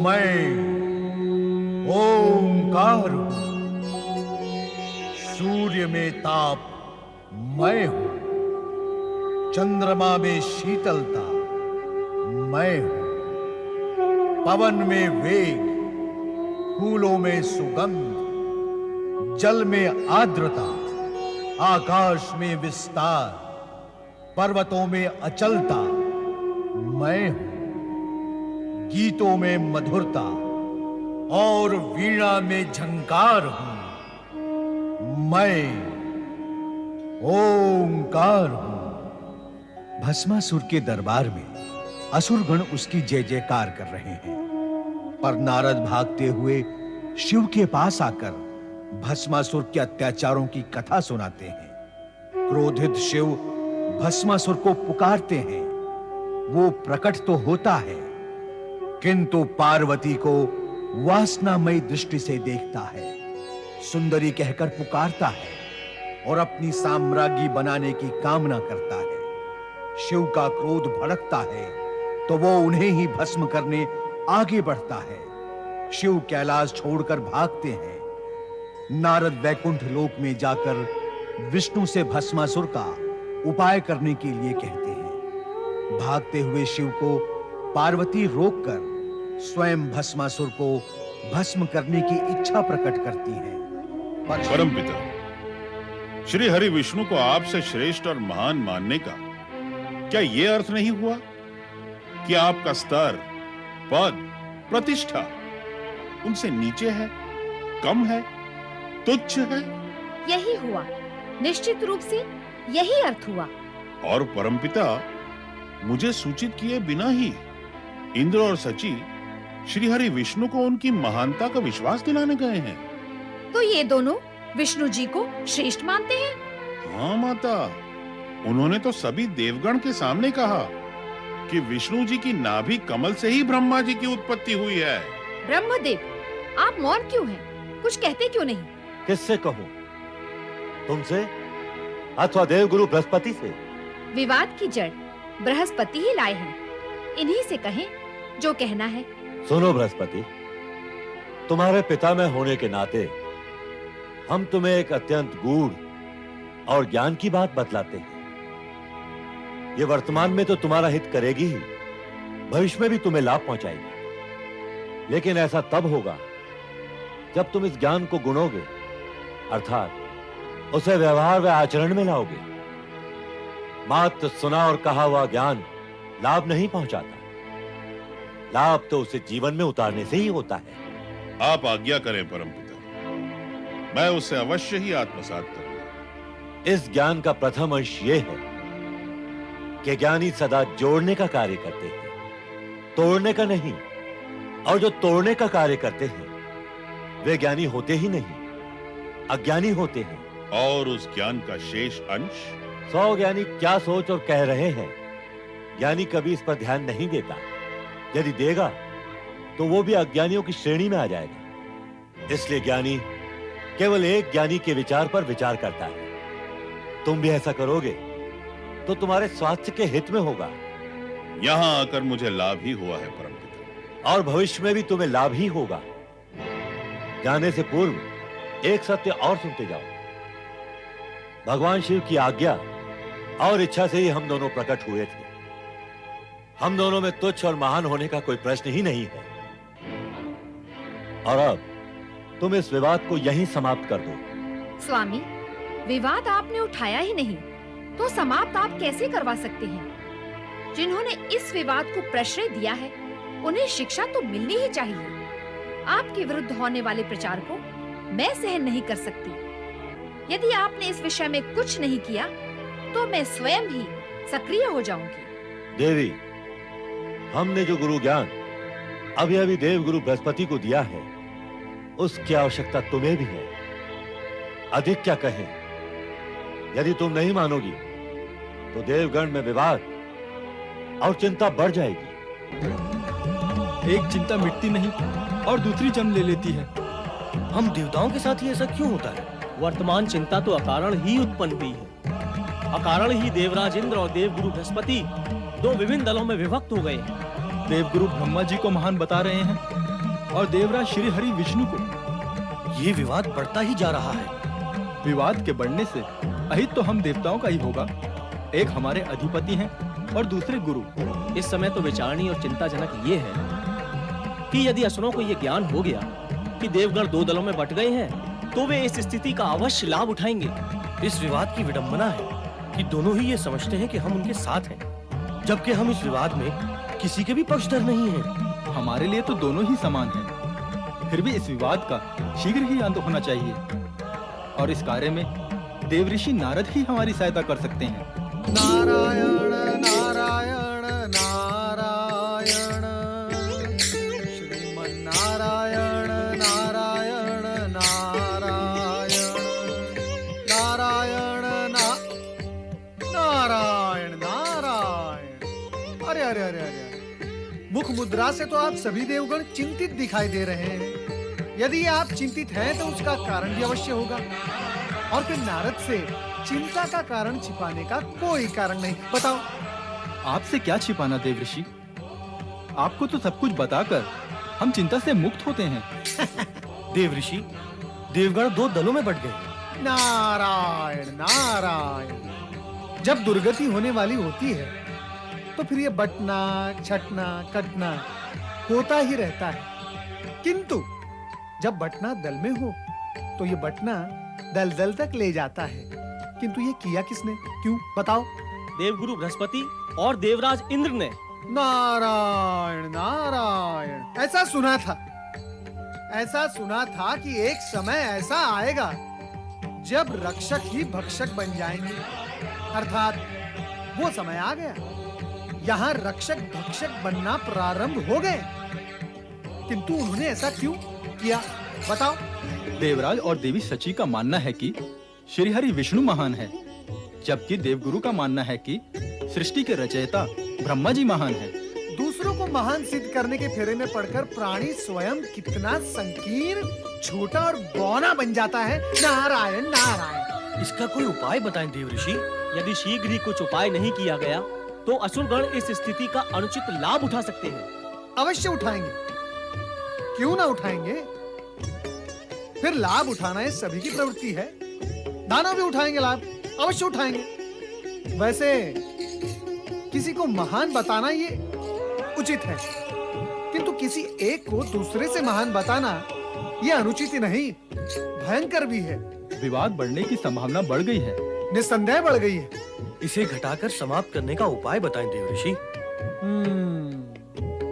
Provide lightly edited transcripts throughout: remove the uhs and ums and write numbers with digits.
मैं ओंकार हूं। सूर्य में ताप मैं हूं, चंद्रमा में शीतलता मैं हूं, पवन में वेग, फूलों में सुगंध, जल में आर्द्रता, आकाश में विस्तार, पर्वतों में अचलता मैं हूं, गीतों में मधुरता और वीणा में झंकार हूं। मैं ओंकार हूं। भस्मासुर के दरबार में असुरगण उसकी जय जयकार कर रहे हैं, पर नारद भागते हुए शिव के पास आकर भस्मासुर के अत्याचारों की कथा सुनाते हैं। क्रोधित शिव भस्मासुर को पुकारते हैं। वो प्रकट तो होता है, किंतु पार्वती को वासनामयी दृष्टि से देखता है, सुंदरी कहकर पुकारता है और अपनी साम्राज्ञी बनाने की कामना करता है। शिव का क्रोध भड़कता है तो वो उन्हें ही भस्म करने आगे बढ़ता है। शिव कैलाश छोड़कर भागते हैं। नारद वैकुंठ लोक में जाकर विष्णु से भस्मासुर का उपाय करने के लिए कहते हैं। भागते हुए शिव को पार्वती रोककर स्वयं भस्मासुर को भस्म करने की इच्छा प्रकट करती है। परमपिता, श्री हरि विष्णु को आपसे श्रेष्ठ और महान मानने का क्या यह अर्थ नहीं हुआ कि आपका स्तर, पद, प्रतिष्ठा उनसे नीचे है, कम है, तुच्छ है? यही हुआ, निश्चित रूप से यही अर्थ हुआ। और परमपिता, मुझे सूचित किए बिना ही इंद्र और सची श्री हरि विष्णु को उनकी महानता का विश्वास दिलाने गए हैं। तो ये दोनों विष्णु जी को श्रेष्ठ मानते हैं? हाँ माता, उन्होंने तो सभी देवगण के सामने कहा कि विष्णु जी की नाभि कमल से ही ब्रह्मा जी की उत्पत्ति हुई है। ब्रह्मदेव, आप मौन क्यों हैं? कुछ कहते क्यों नहीं? किससे कहूं? तुमसे अथवा देवगुरु बृहस्पति से? विवाद की जड़ बृहस्पति ही लाए हैं, इन्हीं से कहें जो कहना है। सुनो बृहस्पति, तुम्हारे पिता में होने के नाते हम तुम्हें एक अत्यंत गूढ़ और ज्ञान की बात बतलाते हैं। ये वर्तमान में तो तुम्हारा हित करेगी ही, भविष्य में भी तुम्हें लाभ पहुंचाएगी। लेकिन ऐसा तब होगा जब तुम इस ज्ञान को गुणोगे, अर्थात उसे व्यवहार व आचरण में लाओगे। मात्र सुना और कहा हुआ ज्ञान लाभ नहीं पहुंचाता, लाभ तो उसे जीवन में उतारने से ही होता है। आप आज्ञा करें परमपिता, मैं उसे अवश्य ही आत्मसात करूंगा। इस ज्ञान का प्रथम अंश यह है कि ज्ञानी सदा जोड़ने का कार्य करते हैं, तोड़ने का नहीं। और जो तोड़ने का कार्य करते हैं वे ज्ञानी होते ही नहीं, अज्ञानी होते हैं। और उस ज्ञान का शेष अंश? 100 ज्ञानी क्या सोच और कह रहे हैं, ज्ञानी कभी इस पर ध्यान नहीं देता। यदि देगा तो वो भी अज्ञानियों की श्रेणी में आ जाएगा। इसलिए ज्ञानी केवल एक ज्ञानी के विचार पर विचार करता है। तुम भी ऐसा करोगे तो तुम्हारे स्वास्थ्य के हित में होगा। यहां आकर मुझे लाभ ही हुआ है परमपिता, और भविष्य में भी तुम्हें लाभ ही होगा। जाने से पूर्व एक सत्य और सुनते जाओ। भगवान शिव की आज्ञा और इच्छा से ही हम दोनों प्रकट हुए थे। हम दोनों में तुच्छ और महान होने का कोई प्रश्न ही नहीं है। और अब तुम इस विवाद को यहीं समाप्त कर दो। स्वामी, विवाद आपने उठाया ही नहीं तो समाप्त आप कैसे करवा सकते हैं? जिन्होंने इस विवाद को प्रश्रय दिया है उन्हें शिक्षा तो मिलनी ही चाहिए। आपके विरुद्ध होने वाले प्रचार को मैं सहन नहीं कर सकती। यदि आपने इस विषय में कुछ नहीं किया तो मैं स्वयं ही सक्रिय हो जाऊंगी। देवी, हमने जो गुरु ज्ञान अभी अभी देवगुरु बृहस्पति को दिया है उसकी आवश्यकता तुम्हें भी है। अधिक क्या कहें, यदि तुम नहीं मानोगी तो देवगण में विवाद और चिंता बढ़ जाएगी। एक चिंता मिटती नहीं और दूसरी जन्म ले लेती है। हम देवताओं के साथ ही ऐसा क्यों होता है? वर्तमान चिंता तो अकारण ही उत्पन्न हुई है। अकारण ही देवराज इंद्र और देवगुरु बृहस्पति दो विभिन्न दलों में विभक्त हो गए हैं। देवगुरु ब्रह्मा जी को महान बता रहे हैं और देवराज श्री हरि विष्णु को। ये विवाद बढ़ता ही जा रहा है। विवाद के बढ़ने से अहित तो हम देवताओं का ही होगा। एक हमारे अधिपति हैं और दूसरे गुरु। इस समय तो विचारणी और चिंताजनक ये है कि यदि असुरों को ये ज्ञान हो गया कि देवगण दो दलों में बट गए हैं, तो वे इस स्थिति का अवश्य लाभ उठाएंगे। इस विवाद की विडंबना है कि दोनों ही ये समझते हैं कि हम उनके साथ हैं, जबकि हम इस विवाद में किसी के भी पक्षधर नहीं हैं। हमारे लिए तो दोनों ही समान हैं। फिर भी इस विवाद का शीघ्र ही अंत होना चाहिए और इस कार्य में देवऋषि नारद ही हमारी सहायता कर सकते हैं। नारायण नारायण नारायण श्रीमन नारायण नारायण नारायण नारायण नारायण नारायण। अरे अरे अरे अरे, मुख मुद्रा से तो आप सभी देवगण चिंतित दिखाई दे रहे हैं। यदि आप चिंतित हैं तो उसका कारण भी अवश्य होगा, और फिर नारद से चिंता का कारण छिपाने का कोई कारण नहीं। बताओ। आपसे क्या छिपाना देवऋषि, आपको तो सब कुछ बताकर हम चिंता से मुक्त होते हैं। देवऋषि, देवगण दो दलों में बट गए। नारायण नारायण। जब दुर्गति होने वाली होती है तो फिर ये बटना छटना कटना होता ही रहता है, किंतु जब बटना दल में हो तो ये बटना दल दल तक ले जाता है। किंतु ये किया किसने, क्यों, बताओ। देवगुरु बृहस्पति और देवराज इंद्र ने। नारायण नारायण। ऐसा सुना था कि एक समय ऐसा आएगा जब रक्षक ही भक्षक बन जाएंगे, अर्थात वो समय आ गया। यहाँ रक्षक भक्षक बनना प्रारंभ हो गए, किंतु उन्होंने ऐसा क्यों किया, बताओ। देवराज और देवी सची का मानना है कि श्री हरि विष्णु महान है, जबकि देवगुरु का मानना है कि सृष्टि के रचयिता ब्रह्मा जी महान है। दूसरों को महान सिद्ध करने के फेरे में पड़कर प्राणी स्वयं कितना संकीर्ण, छोटा और बौना बन जाता है। नारायण नारायण। इसका कोई उपाय बताएं देवऋषि। यदि शीघ्र ही कुछ उपाय नहीं किया गया तो असुरगण इस स्थिति का अनुचित लाभ उठा सकते हैं। अवश्य उठाएंगे, क्यों ना उठाएंगे। फिर लाभ उठाना ये सभी की प्रवृत्ति है। दानव भी उठाएंगे लाभ, अवश्य उठाएंगे। वैसे किसी को महान बताना ये उचित है, किंतु किसी एक को दूसरे से महान बताना ये अनुचित ही नहीं, भयंकर भी है। विवाद बढ़ने की संभावना बढ़ गई है। निस्संदेह बढ़ गई है। इसे घटाकर समाप्त करने का उपाय बताएं देवऋषि।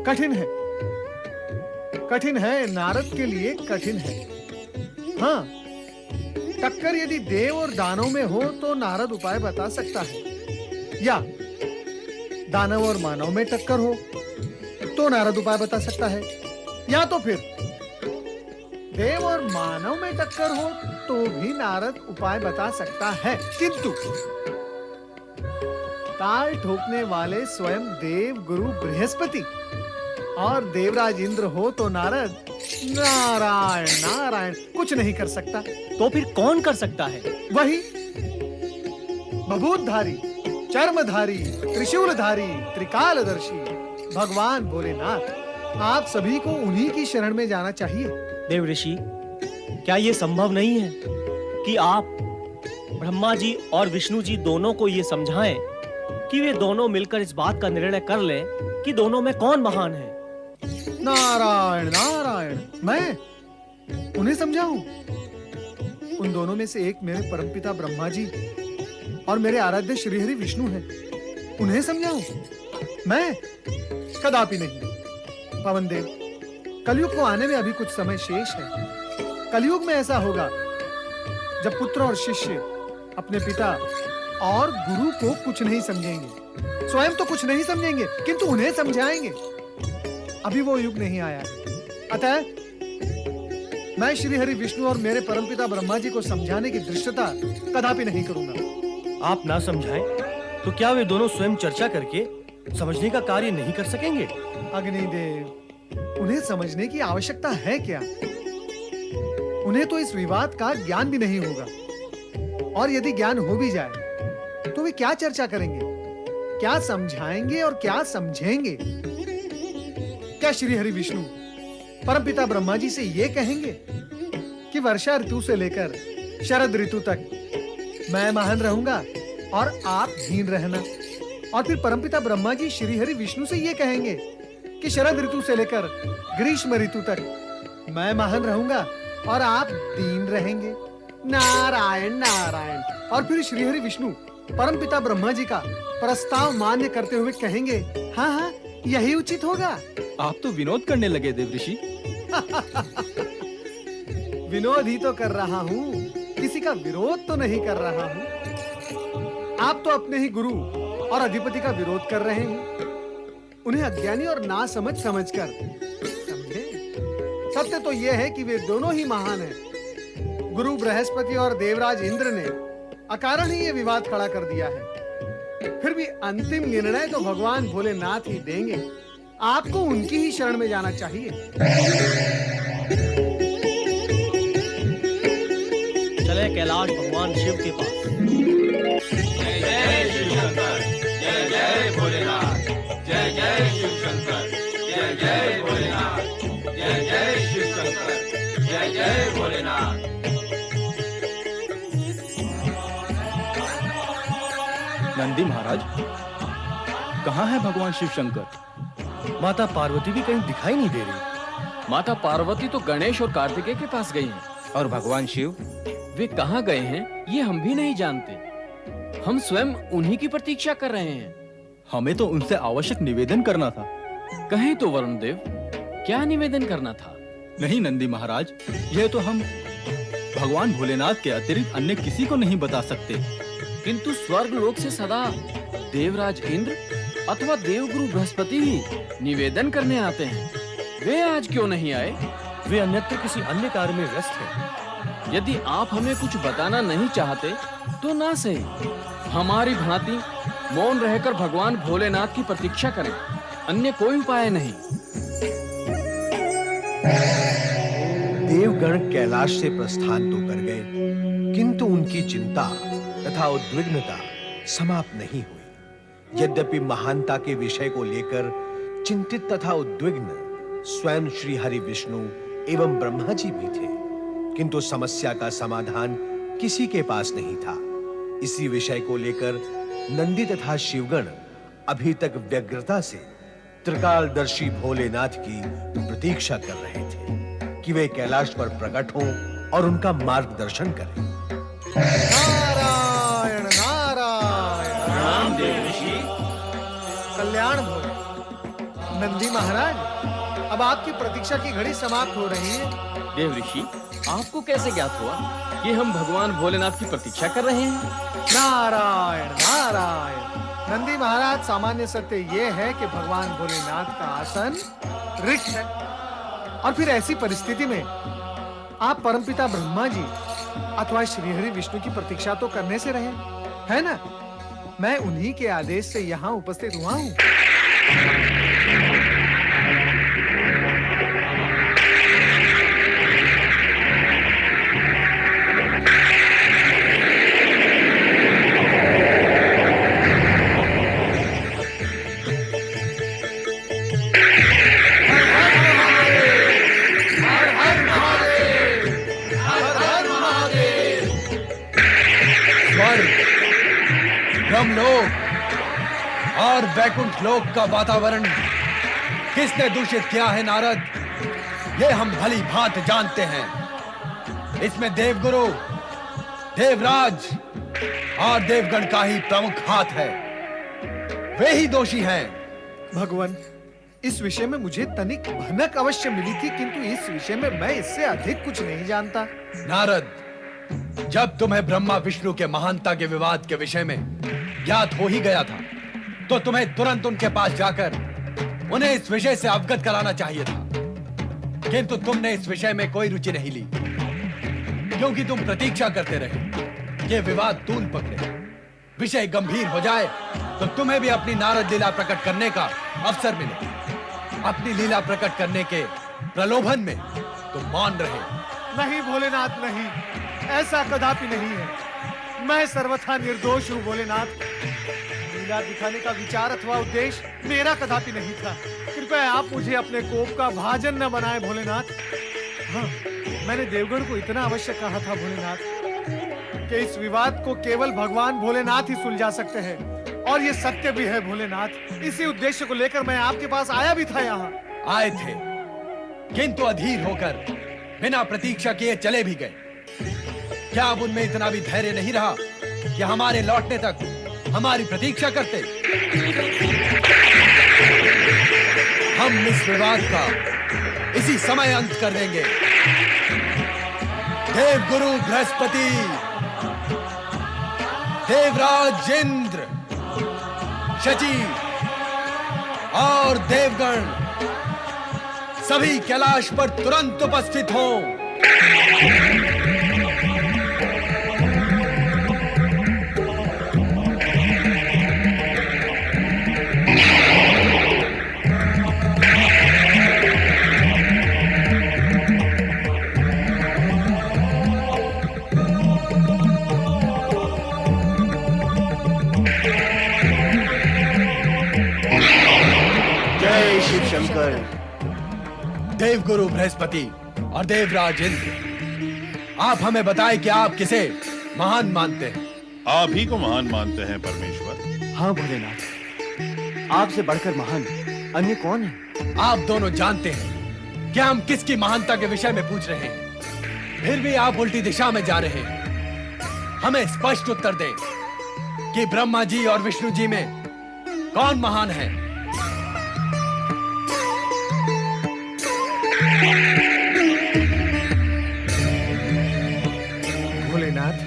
कठिन है, नारद के लिए कठिन है। हाँ, टक्कर यदि देव और दानव में हो तो नारद उपाय बता सकता है, या दानव और मानव में टक्कर हो तो नारद उपाय बता सकता है, या तो फिर देव और मानव में टक्कर हो तो भी नारद उपाय बता सकता है। किंतु ताल ठोकने वाले स्वयं देव गुरु बृहस्पति और देवराज इंद्र हो तो नारद नारायण नारायण कुछ नहीं कर सकता। तो फिर कौन कर सकता है? वही बभूतधारी, चर्मधारी, त्रिशूलधारी, त्रिकालदर्शी भगवान भोलेनाथ। आप सभी को उन्हीं की शरण में जाना चाहिए। देवऋषि, क्या ये संभव नहीं है कि आप ब्रह्मा जी और विष्णु जी दोनों को ये समझाएं कि वे दोनों मिलकर इस बात का निर्णय कर लें कि दोनों में कौन महान है? नारायण नारायण। मैं उन्हें समझाऊं? उन दोनों में से एक मेरे परमपिता ब्रह्मा जी और मेरे आराध्य श्रीहरि विष्णु हैं। उन्हें समझाऊं? मैं कदापि नहीं। पवन देव, कलयुग को आने में अभी कुछ समय शेष है। कलयुग में ऐसा होगा जब पुत्र और शिष्य अपने पिता और गुरु को कुछ नहीं समझेंगे, स्वयं तो कुछ नहीं समझेंगे, किंतु उन्हें समझाएंगे। अभी वो युग नहीं आया। अतः मैं श्री हरि विष्णु और मेरे परमपिता ब्रह्मा जी को समझाने की दृष्टता कदापि नहीं करूंगा। आप ना समझाएं तो क्या वे दोनों स्वयं चर्चा करके समझने का कार्य नहीं कर सकेंगे? अग्निदेव, उन्हें समझने की आवश्यकता है क्या? उन्हें तो इस विवाद का ज्ञान भी नहीं होगा, और यदि ज्ञान हो भी जाए तो वे क्या चर्चा करेंगे, क्या समझाएंगे और क्या समझेंगे? क्या श्री हरि विष्णु परमपिता ब्रह्मा जी से ये कहेंगे कि वर्षा ऋतु से लेकर शरद ऋतु तक मैं महान रहूंगा और आप दीन रहना। और फिर परमपिता ब्रह्मा जी श्री हरि विष्णु से ये कहेंगे कि शरद ऋतु से लेकर ग्रीष्म ऋतु तक मैं महान रहूंगा और आप दीन रहेंगे। नारायण नारायण। और फिर श्री हरि विष्णु परमपिता ब्रह्मा जी का प्रस्ताव मान्य करते हुए कहेंगे, हाँ हाँ यही उचित होगा। आप तो विनोद करने लगे देवऋषि। विनोद ही तो कर रहा हूँ, किसी का विरोध तो नहीं कर रहा हूँ। आप तो अपने ही गुरु और अधिपति का विरोध कर रहे हैं, उन्हें अज्ञानी और नासमझ समझकर। समझे? सत्य तो यह है कि वे दोनों ही महान हैं। गुरु बृहस्पति और देवराज इंद्र ने अकारण ही ये विवाद खड़ा कर दिया है। फिर भी अंतिम निर्णय तो भगवान भोलेनाथ ही देंगे। आपको उनकी ही शरण में जाना चाहिए। चले कैलाश भगवान शिव के पास। जय शिव शंकर, जय जय भोलेनाथ, जय जय शिव शंकर, जय जय भोलेनाथ, जय जय शिव शंकर, जय जय भोलेनाथ। नंदी महाराज, कहाँ है भगवान शिव शंकर? माता पार्वती भी कहीं दिखाई नहीं दे रही। माता पार्वती तो गणेश और कार्तिकेय के पास गई हैं। और भगवान शिव? वे कहाँ गए हैं ये हम भी नहीं जानते। हम स्वयं उन्हीं की प्रतीक्षा कर रहे हैं। हमें तो उनसे आवश्यक निवेदन करना था। कहें तो वरुण देव, क्या निवेदन करना था? नहीं नंदी महाराज, यह तो हम भगवान भोलेनाथ के अतिरिक्त अन्य किसी को नहीं बता सकते। किंतु स्वर्ग लोक से सदा देवराज इंद्र अथवा देवगुरु बृहस्पति ही निवेदन करने आते हैं। वे आज क्यों नहीं आए? वे अन्यत्र किसी अन्य कार्य में व्यस्त हैं। यदि आप हमें कुछ बताना नहीं चाहते तो ना सही, हमारी भांति मौन रहकर भगवान भोलेनाथ की प्रतीक्षा करें, अन्य कोई उपाय नहीं। देवगण कैलाश से प्रस्थान तो कर गए, किंतु उनकी चिंता तथा उद्विग्नता समाप्त नहीं हुई। यद्यपि महानता के विषय को लेकर चिंतित तथा उद्विग्न स्वयं श्री हरि विष्णु एवं ब्रह्मा जी भी थे, किंतु समस्या का समाधान किसी के पास नहीं था। इसी विषय को लेकर नंदी तथा शिवगण अभी तक व्यग्रता से त्रिकालदर्शी भोलेनाथ की प्रतीक्षा कर रहे थे कि वे कैलाश पर प्रकट हों और उनका मार्गदर्शन करें। नारायण नारायण। राम देव ऋषि। कल्याण भो। नंदी महाराज, अब आपकी प्रतीक्षा की घड़ी समाप्त हो रही है। देव ऋषि, आपको कैसे ज्ञात हुआ कि हम भगवान भोलेनाथ की प्रतीक्षा कर रहे हैं? नारायण नारायण। नंदी महाराज, सामान्य सत्य ये है कि भगवान भोलेनाथ का आसन रिक्त है, और फिर ऐसी परिस्थिति में आप परमपिता ब्रह्मा जी अथवा श्रीहरि विष्णु की प्रतीक्षा तो करने से रहे, है ना? मैं उन्हीं के आदेश से यहाँ उपस्थित हुआ हूँ। ब्रह्मलोक और वैकुंठ लोक का वातावरण किसने दूषित किया है नारद? ये हम भली भांति जानते हैं। इसमें देवगुरु, देवराज और देवगण का ही प्रमुख हाथ है। वे ही दोषी हैं। भगवान, इस विषय में मुझे तनिक भनक अवश्य मिली थी, किंतु इस विषय में मैं इससे अधिक कुछ नहीं जानता। नारद, जब तुम्हें ब्रह्मा विष्णु के महानता के विवाद के विषय में ज्ञात हो ही गया था, तो तुम्हें तुरंत उनके पास जाकर उन्हें इस विषय से अवगत कराना चाहिए था। किंतु तुमने इस विषय में कोई रुचि नहीं ली, क्योंकि तुम प्रतीक्षा करते रहे कि विवाद तूल पकड़े, विषय गंभीर हो जाए तो तुम्हें भी अपनी नारद लीला प्रकट करने का अवसर मिले। अपनी लीला प्रकट करने के प्रलोभन में तुम मौन रहे। नहीं भोलेनाथ, नहीं, ऐसा कदापि नहीं है। मैं सर्वथा निर्दोष हूँ भोलेनाथ। लीला दिखाने का विचार अथवा उद्देश्य मेरा कदापि नहीं था। कृपया आप मुझे अपने कोप का भाजन न बनाए भोलेनाथ। हाँ, मैंने देवगण को इतना अवश्य कहा था भोलेनाथ कि इस विवाद को केवल भगवान भोलेनाथ ही सुलझा सकते हैं, और ये सत्य भी है भोलेनाथ। इसी उद्देश्य को लेकर मैं आपके पास आया भी था यहाँ। आए थे, किंतु अधीर होकर बिना प्रतीक्षा किए चले भी गए। क्या अब उनमें इतना भी धैर्य नहीं रहा कि हमारे लौटने तक हमारी प्रतीक्षा करते? हम इस विवाद का इसी समय अंत कर देंगे। देवगुरु बृहस्पति, देवराज इंद्र, शची और देवगण सभी कैलाश पर तुरंत उपस्थित हों। जय शिव शंकर। देवगुरु बृहस्पति और देवराज इंद्र, आप हमें बताएं कि आप किसे महान मानते हैं? आप ही को महान मानते हैं परमेश्वर। हाँ भोलेनाथ, आपसे बढ़कर महान अन्य कौन है? आप दोनों जानते हैं कि हम किसकी महानता के विषय में पूछ रहे हैं, फिर भी आप उल्टी दिशा में जा रहे हैं। हमें स्पष्ट उत्तर दें कि ब्रह्मा जी और विष्णु जी में कौन महान है? भोलेनाथ,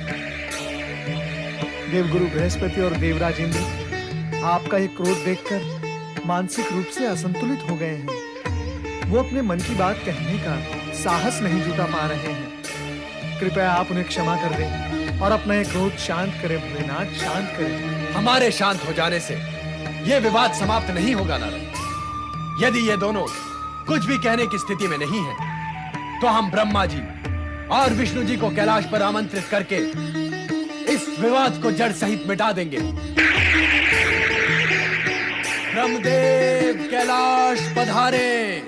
देवगुरु बृहस्पति और देवराज इंद्र आपका ये क्रोध देखकर मानसिक रूप से असंतुलित हो गए हैं। वो अपने मन की बात कहने का साहस नहीं जुटा पा रहे हैं। कृपया आप उन्हें क्षमा कर दें और अपना ये क्रोध शांत करें भोलेनाथ, शांत करें। हमारे शांत हो जाने से यह विवाद समाप्त नहीं होगा नारद। यदि ये दोनों कुछ भी कहने की स्थिति में नहीं है, तो हम ब्रह्मा जी और विष्णु जी को कैलाश पर आमंत्रित करके इस विवाद को जड़ सहित मिटा देंगे। ब्रह्मदेव कैलाश पधारे।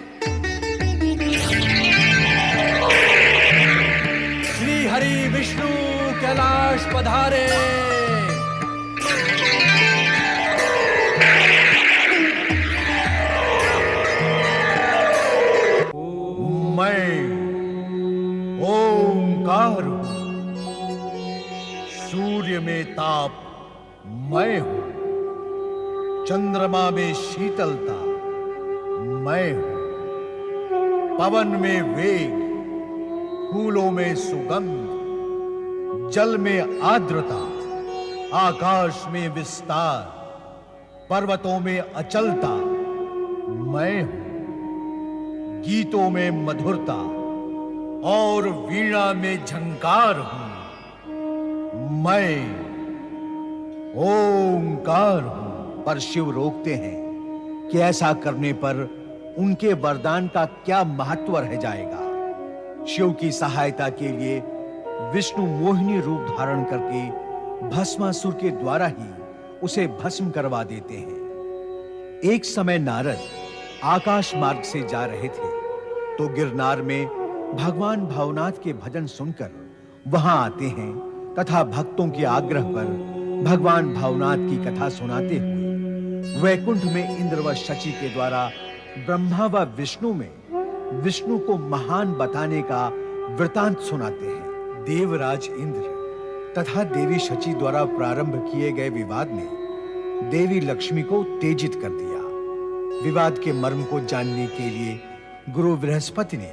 श्री हरि विष्णु कैलाश पधारे। मैं ओंकार हूं, सूर्य में ताप मैं हूं, चंद्रमा में शीतलता मैं हूं, पवन में वेग, फूलों में सुगंध, जल में आर्द्रता, आकाश में विस्तार, पर्वतों में अचलता मैं हूं, गीतों में मधुरता और वीणा में झंकार हूं। मैं ओंकार हूं। पर शिव रोकते हैं कि ऐसा करने पर उनके वरदान का क्या महत्व रह जाएगा। शिव की सहायता के लिए विष्णु मोहिनी रूप धारण करके भस्मासुर के द्वारा ही उसे भस्म करवा देते हैं। एक समय नारद आकाश मार्ग से जा रहे थे तो गिरनार में भगवान भावनाथ के भजन सुनकर वहां आते हैं तथा भक्तों के आग्रह पर भगवान भावनाथ की कथा सुनाते हुए वैकुंठ में इंद्र व शची के द्वारा ब्रह्मा व विष्णु में विष्णु को महान बताने का वृतांत सुनाते हैं। देवराज इंद्र तथा देवी शची द्वारा प्रारंभ किए गए विवाद ने देवी लक्ष्मी को उत्तेजित कर दिया। विवाद के मर्म को जानने के लिए गुरु बृहस्पति ने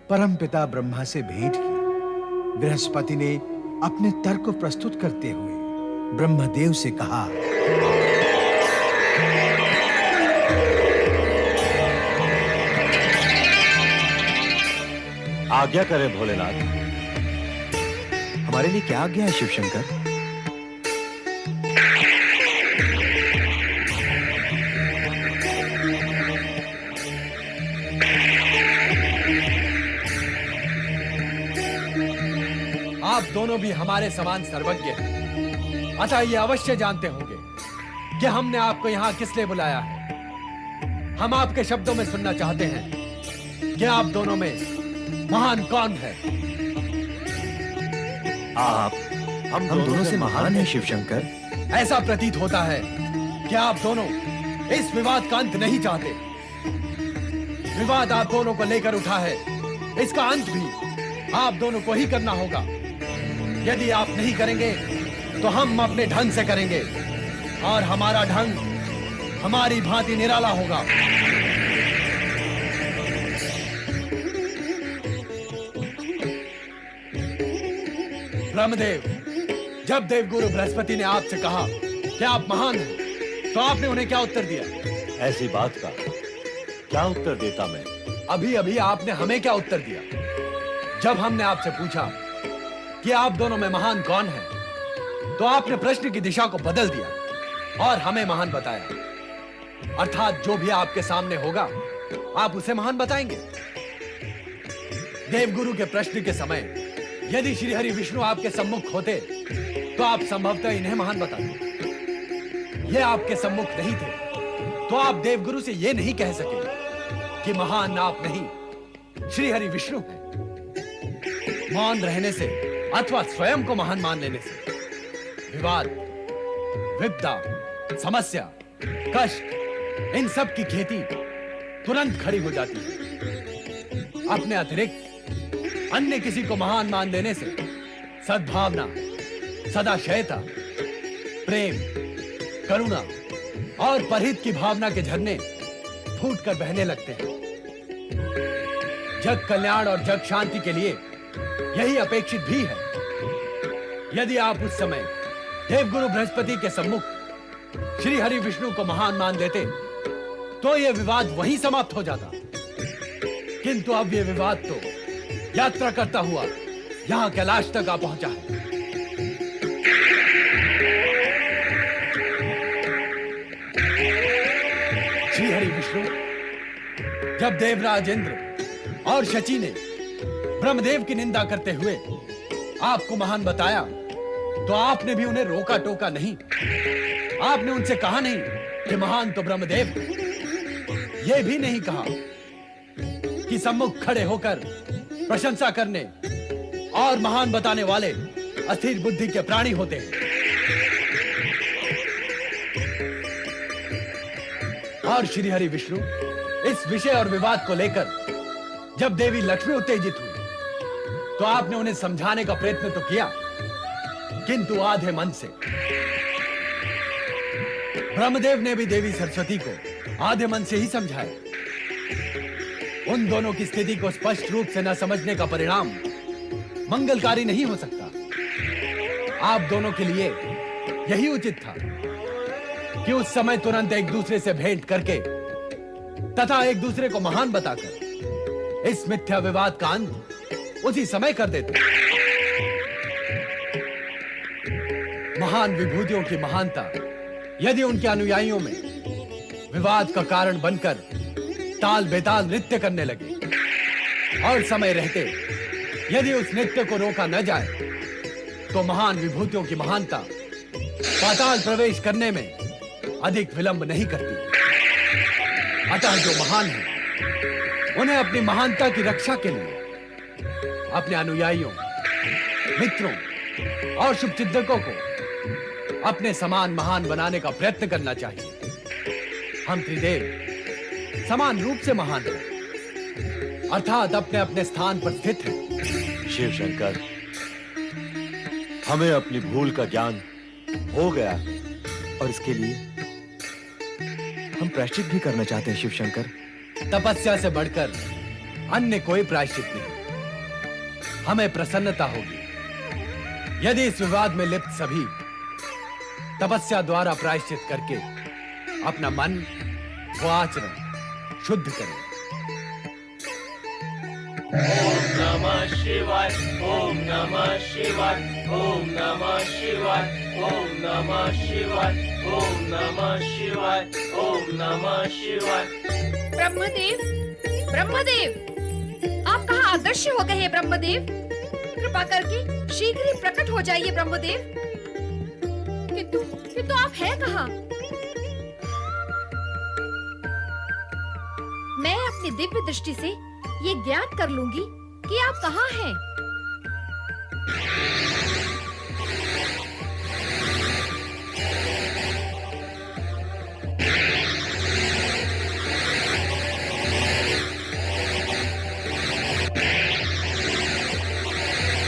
परमपिता ब्रह्मा से भेंट की। बृहस्पति ने अपने तर्क प्रस्तुत करते हुए ब्रह्मदेव से कहा, आज्ञा करें भोलेनाथ। हमारे लिए क्या आज्ञा है शिव शंकर? आप दोनों भी हमारे समान सर्वज्ञ हैं। अतः ये अवश्य जानते होंगे कि हमने आपको यहाँ किस लिए बुलाया है। हम आपके शब्दों में सुनना चाहते हैं कि आप दोनों में महान कौन है। आप हम दोनों से महान है शिवशंकर। ऐसा प्रतीत होता है कि आप दोनों इस विवाद का अंत नहीं चाहते। विवाद आप दोनों को लेकर उठा है, इसका अंत भी आप दोनों को ही करना होगा। यदि आप नहीं करेंगे तो हम अपने ढंग से करेंगे, और हमारा ढंग हमारी भांति निराला होगा। ब्रह्मदेव, जब देवगुरु बृहस्पति ने आपसे कहा कि आप महान हैं, तो आपने उन्हें क्या उत्तर दिया? ऐसी बात का क्या उत्तर देता मैं? अभी अभी आपने हमें क्या उत्तर दिया? जब हमने आपसे पूछा कि आप दोनों में महान कौन है, तो आपने प्रश्न की दिशा को बदल दिया और हमें महान बताया। अर्थात जो भी आपके सामने होगा आप उसे महान बताएंगे। देवगुरु के प्रश्न के समय यदि श्री हरि विष्णु आपके सम्मुख होते तो आप संभवतः इन्हें महान बताते। ये आपके सम्मुख नहीं थे तो आप देवगुरु से ये नहीं कह सके कि महान आप नहीं, श्री हरि विष्णु हैं। मौन रहने से अथवा स्वयं को महान मान लेने से विवाद, विपदा, समस्या, कष्ट, इन सब की खेती तुरंत खड़ी हो जाती है। अपने अतिरिक्त अन्य किसी को महान मान लेने से सद्भावना, सदाशयता, प्रेम, करुणा और परहित की भावना के झरने फूट कर बहने लगते हैं। जग कल्याण और जग शांति के लिए यही अपेक्षित भी है। यदि आप उस समय देवगुरु बृहस्पति के सम्मुख श्री हरि विष्णु को महान मान लेते तो यह विवाद वहीं समाप्त हो जाता। किंतु अब यह विवाद तो यात्रा करता हुआ यहां कैलाश तक आ पहुंचा है। श्री हरि विष्णु, जब देवराज इंद्र और शची ने ब्रह्मदेव की निंदा करते हुए आपको महान बताया तो आपने भी उन्हें रोका टोका नहीं। आपने उनसे कहा नहीं कि महान तो ब्रह्मदेव है। यह भी नहीं कहा कि सम्मुख खड़े होकर प्रशंसा करने और महान बताने वाले अस्थिर बुद्धि के प्राणी होते हैं। और श्री हरि विष्णु इस विषय और विवाद को लेकर जब देवी लक्ष्मी उत्तेजित हुई तो आपने उन्हें समझाने का प्रयत्न तो किया, किंतु आधे मन से। ब्रह्मदेव ने भी देवी सरस्वती को आधे मन से ही समझाया। उन दोनों की स्थिति को स्पष्ट रूप से न समझने का परिणाम मंगलकारी नहीं हो सकता। आप दोनों के लिए यही उचित था कि उस समय तुरंत एक दूसरे से भेंट करके तथा एक दूसरे को महान बताकर इस मिथ्या विवाद का अंत उसी समय कर देते। महान विभूतियों की महानता यदि उनके अनुयायियों में विवाद का कारण बनकर ताल बेताल नृत्य करने लगे और समय रहते यदि उस नृत्य को रोका न जाए तो महान विभूतियों की महानता पाताल प्रवेश करने में अधिक विलंब नहीं करती। अतः जो महान है उन्हें अपनी महानता की रक्षा के लिए अपने अनुयायियों, मित्रों और शुभचिंतकों को अपने समान महान बनाने का प्रयत्न करना चाहिए। हम त्रिदेव समान रूप से महान हैं, अर्थात अपने अपने स्थान पर स्थित हैं। शिव शंकर, हमें अपनी भूल का ज्ञान हो गया है और इसके लिए हम प्रायश्चित भी करना चाहते हैं शिव शंकर। तपस्या से बढ़कर अन्य कोई प्रायश्चित नहीं। हमें प्रसन्नता होगी यदि इस विवाद में लिप्त सभी तपस्या द्वारा प्रायश्चित करके अपना मन व आचरण शुद्ध करें। ओम नमः शिवाय, ओम नमः शिवाय, ओम नमः शिवाय, ओम नमः शिवाय, ओम नमः शिवाय, ओम नमः शिवाय। ब्रह्मदेव, ब्रह्मदेव, आप कहाँ अदृश्य हो गए हैं ब्रह्मदेव? कृपा करके शीघ्र ही प्रकट हो जाइए ब्रह्मदेव। किंतु आप हैं कहाँ? मैं अपनी दिव्य दृष्टि से ये ज्ञात कर लूंगी कि आप कहाँ हैं।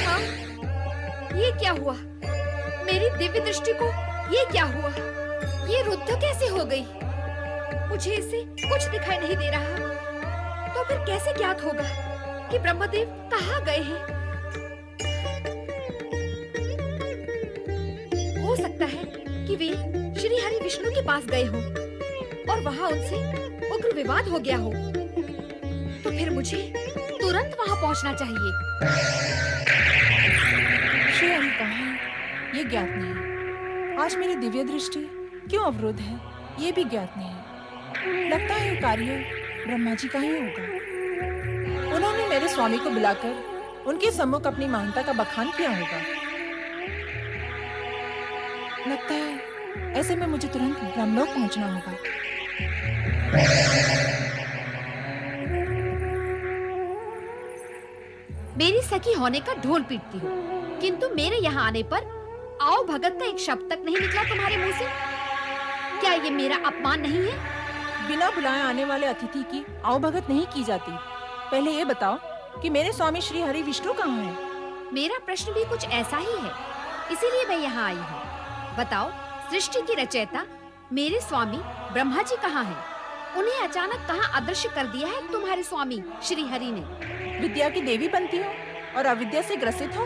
हाँ, ये क्या हुआ? मेरी दिव्य दृष्टि को ये क्या हुआ? ये रुद्ध कैसे हो गई? मुझे इससे कुछ दिखाई नहीं दे रहा। तो फिर कैसे ज्ञात होगा कि ब्रह्मदेव कहाँ गए हैं? हो सकता है कि वे श्री हरि विष्णु के पास गए हों और वहाँ उनसे उग्र विवाद हो गया हो। तो फिर मुझे तुरंत वहाँ पहुँचना चाहिए। श्री हरि कहाँ है? ये ज्ञात नहीं। आज मेरी दिव्य दृष्टि क्यों अवरुद्ध है, ये भी ज्ञात नहीं। लगता है ये कार्य ब्रह्मा जी का ही होगा। उन्होंने मेरे स्वामी को बुलाकर उनके सम्मुख अपनी महानता का बखान किया होगा। लगता है ऐसे में मुझे तुरंत ब्रह्मलोक पहुंचना होगा। मेरी सखी होने का ढोल पीटती हो, किंतु मेरे यहाँ आने पर आओ भगत का एक शब्द तक नहीं निकला तुम्हारे मुंह से। क्या ये मेरा अपमान नहीं है? बिना बुलाए आने वाले अतिथि की आओ भगत नहीं की जाती। पहले ये बताओ कि मेरे स्वामी श्री हरि विष्णु कहाँ हैं? मेरा प्रश्न भी कुछ ऐसा ही है, इसीलिए मैं यहाँ आई हूँ। बताओ, सृष्टि की रचयिता मेरे स्वामी ब्रह्मा जी कहाँ हैं? उन्हें अचानक कहाँ अदृश्य कर दिया है तुम्हारे स्वामी श्री हरि ने? विद्या की देवी बनती हो और अविद्या से ग्रसित हो,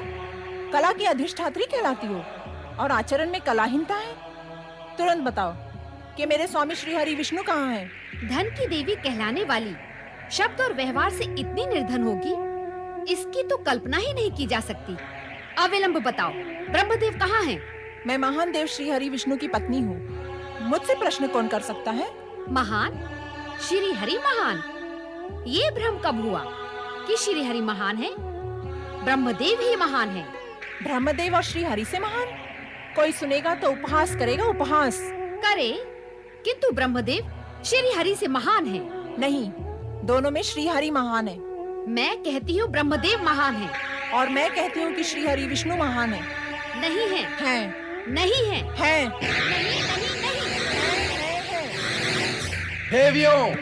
कला की अधिष्ठात्री कहलाती हो और आचरण में कलाहीनता है। तुरंत बताओ कि मेरे स्वामी श्री हरि विष्णु कहाँ हैं? धन की देवी कहलाने वाली शब्द और व्यवहार से इतनी निर्धन होगी, इसकी तो कल्पना ही नहीं की जा सकती। अविलंब बताओ, ब्रह्मदेव कहाँ हैं? मैं महान देव श्री हरि विष्णु की पत्नी हूँ। मुझसे प्रश्न कौन कर सकता है? महान? श्री हरि महान? ये भ्रम कब हुआ कि श्री हरि महान है? ब्रह्मदेव ही महान है। ब्रह्मदेव और श्री हरि से महान? कोई सुनेगा तो उपहास करेगा। उपहास करे, किंतु ब्रह्मदेव श्री हरि से महान है। नहीं, दोनों में श्री हरि महान है। मैं कहती हूँ ब्रह्मदेव महान है। और मैं कहती हूँ कि श्री हरि विष्णु महान है। नहीं है। हैं। नहीं है। हैं। नहीं, नहीं, नहीं। देवियों,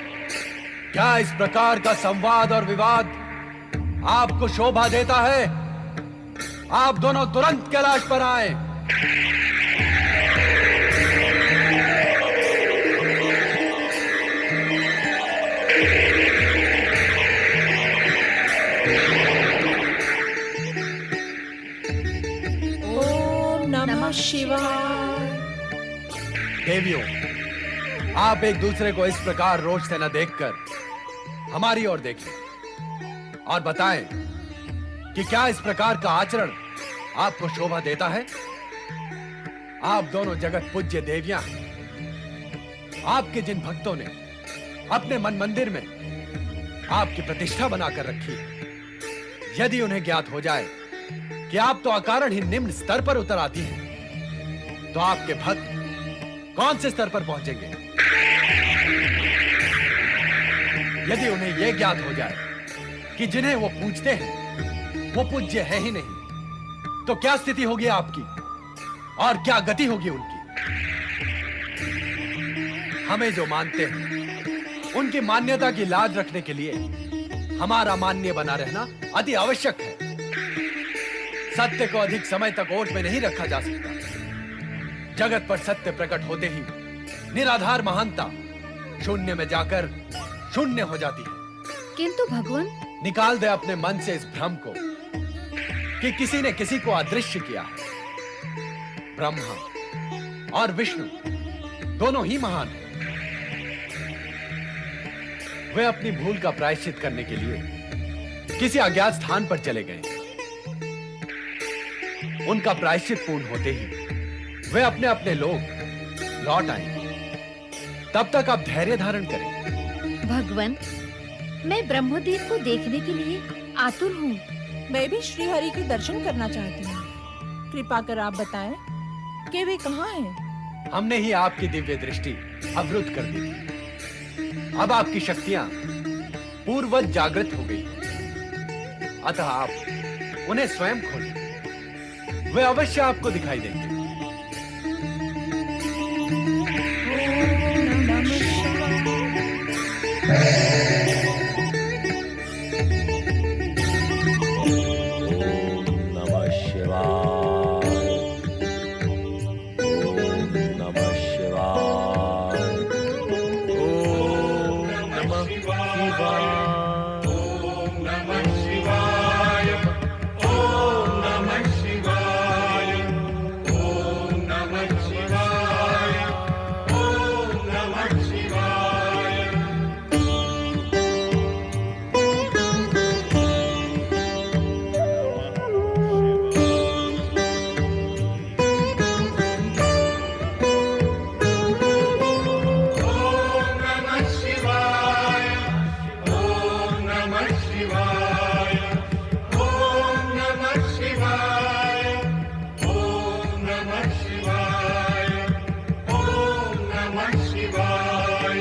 क्या इस प्रकार का संवाद और विवाद आपको शोभा देता है? आप दोनों तुरंत कैलाश पर आए। ओम नमः शिवाय। देवियों, आप एक दूसरे को इस प्रकार रोज से न देखकर हमारी ओर देखें और बताएं कि क्या इस प्रकार का आचरण आपको शोभा देता है? आप दोनों जगत पूज्य देवियां हैं। आपके जिन भक्तों ने अपने मन मंदिर में आपकी प्रतिष्ठा बनाकर रखी है, यदि उन्हें ज्ञात हो जाए कि आप तो अकारण ही निम्न स्तर पर उतर आती हैं, तो आपके भक्त कौन से स्तर पर पहुंचेंगे? यदि उन्हें यह ज्ञात हो जाए कि जिन्हें वो पूजते हैं वो पूज्य है ही नहीं, तो क्या स्थिति होगी आपकी और क्या गति होगी उनकी? हमें जो मानते हैं उनकी मान्यता की लाज रखने के लिए हमारा मान्य बना रहना अति आवश्यक है। सत्य को अधिक समय तक ओट में नहीं रखा जा सकता। जगत पर सत्य प्रकट होते ही निराधार महानता शून्य में जाकर शून्य हो जाती है। किंतु भगवान, निकाल दे अपने मन से इस भ्रम को कि किसी ने किसी को अदृश्य किया है। ब्रह्मा और विष्णु दोनों ही महान हैं। वे अपनी भूल का प्रायश्चित करने के लिए किसी अज्ञात स्थान पर चले गए। उनका प्रायश्चित पूर्ण होते ही वे अपने अपने लोग लौट आएंगे। तब तक आप धैर्य धारण करें। भगवान, मैं ब्रह्मदेव को देखने के लिए आतुर हूँ। मैं भी श्री हरि के दर्शन करना चाहती हूँ। कृपा कर आप बताएं कि वे कहाँ हैं। हमने ही आपकी दिव्य दृष्टि अवरुद्ध कर दी थी। अब आपकी शक्तियां पूर्ववत जागृत हो गई हैं। अतः आप उन्हें स्वयं खोलें, वे अवश्य आपको दिखाई देंगे। नमः शिवाय। ओम नमः शिवाय। ओम नमः शिवाय। ओम नमः शिवाय। ओम नमः शिवाय। ओम नमः शिवाय। ओम नमः शिवाय। ओम नमः शिवाय। ओम नमः शिवाय। ओम नमः शिवाय। ओम नमः शिवाय। ओम नमः शिवाय।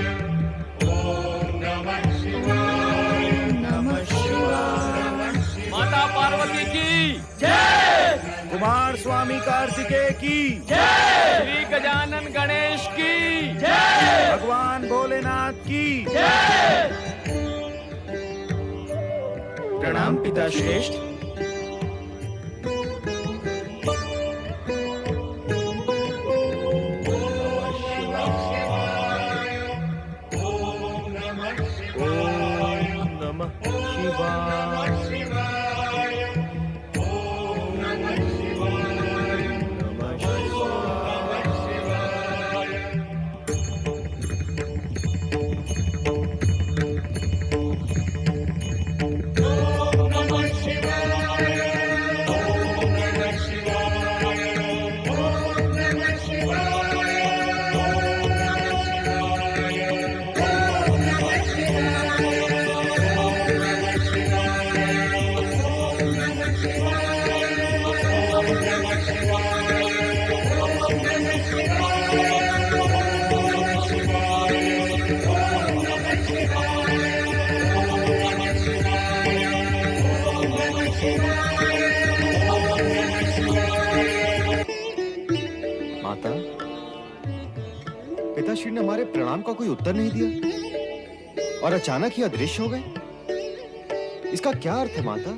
ओम नमः शिवाय। नमः शिवाय। माता पार्वती की कुमार स्वामी कार्तिकेय की श्री गजानन गणेश की भगवान भोलेनाथ की प्रणाम पिता श्रेष्ठ। ओम नमः ओम नमः शिवाय। शिवाय। ओम नमः शिवाय। नमः शिवाय। शिवाय। ओम नमः शिवाय। ओम नमः शिवाय। ओम नमः शिवाय। ओम नमः शिवाय। ओम नमः शिवाय। ओम नमः माता, पिताश्री ने हमारे प्रणाम का कोई उत्तर नहीं दिया और अचानक ही अदृश्य हो गए। इसका क्या अर्थ है माता?